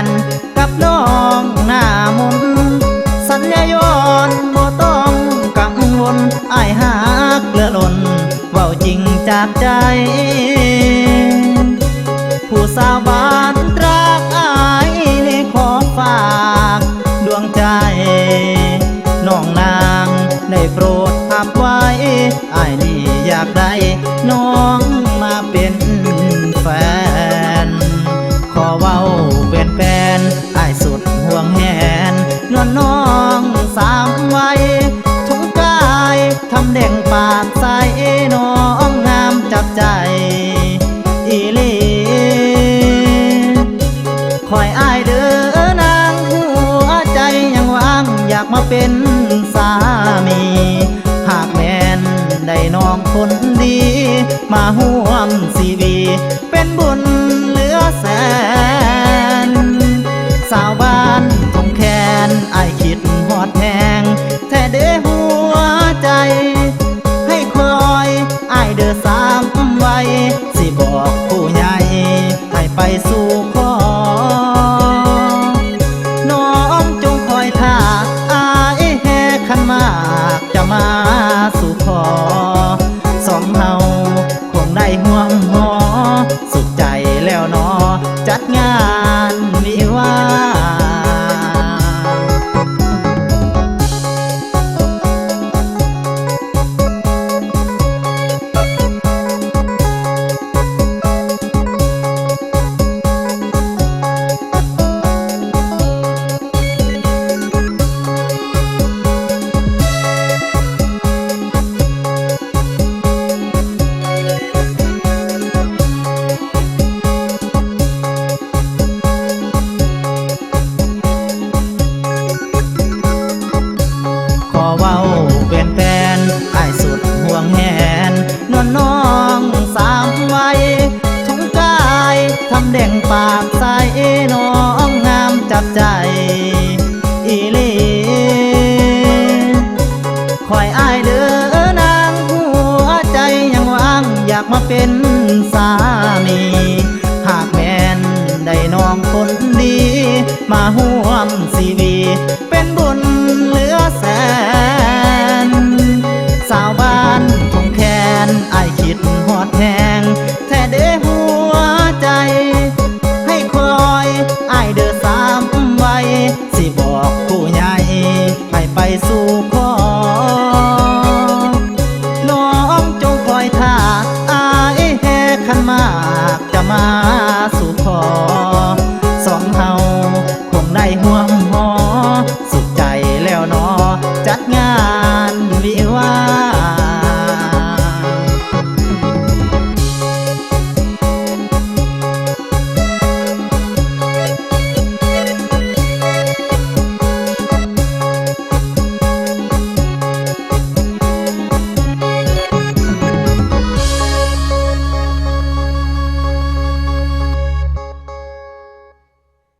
นกับน้องหน้ามนสัญญาย้อนบ่ต้องกังวลอ้ายหักเหลือล้นเว้าจริงจากใจผู้สาวบ้านตรากอ้ายนี่ขอฝากดวงใจน้องนางได้โปรดทับไว้อ้ายนี่อยากได้น้องมาเป็นแฟนขอเว้าเป็นแฟนอ้ายสุดห่วงแหนนวลน้องสามวัยทุกกายทำเด่งปากใสน้องงามจับใจอีหลีคอยอ้ายเด้อนางหัวใจยังว่างอยากมาเป็นสามีหากแม่นได้น้องคนดีมาห่วมชีวีเป็นบุญเหลือแสนสาวบ้านทงแคนอ้ายคิดฮอดแหงแท้เด้หัวใจให้คอยอ้ายเด้อสามไว้สิบอกผู้ใหญ่ให้ไปสู่ขอน้องจงคอยท่าอ้ายแห่ขันมากจะมาสู่ขอสองเฮาคงได้ห่วงหอสุขใจแล้วเนาะจัดงานวิวาขอเว้าเป็นแฟนอ้ายสุดห่วงแหนนวลน้องสามวัยทุกกายทำเด่งปากใสน้องงามจับใจอีหลีคอยอ้ายเด้อนางหัวใจยังว่างอยากมาเป็นสามีหากแม่นได้น้องคนดีมาห่วมชีวีเป็นบุญเหลือแสนสาวบ้านทงแคนอ้ายคิดฮอดแหงแท้เด้หัวใจให้คอยอ้ายเด้อสามไว้สิบอกผู้ใหญ่ให้ไปสู่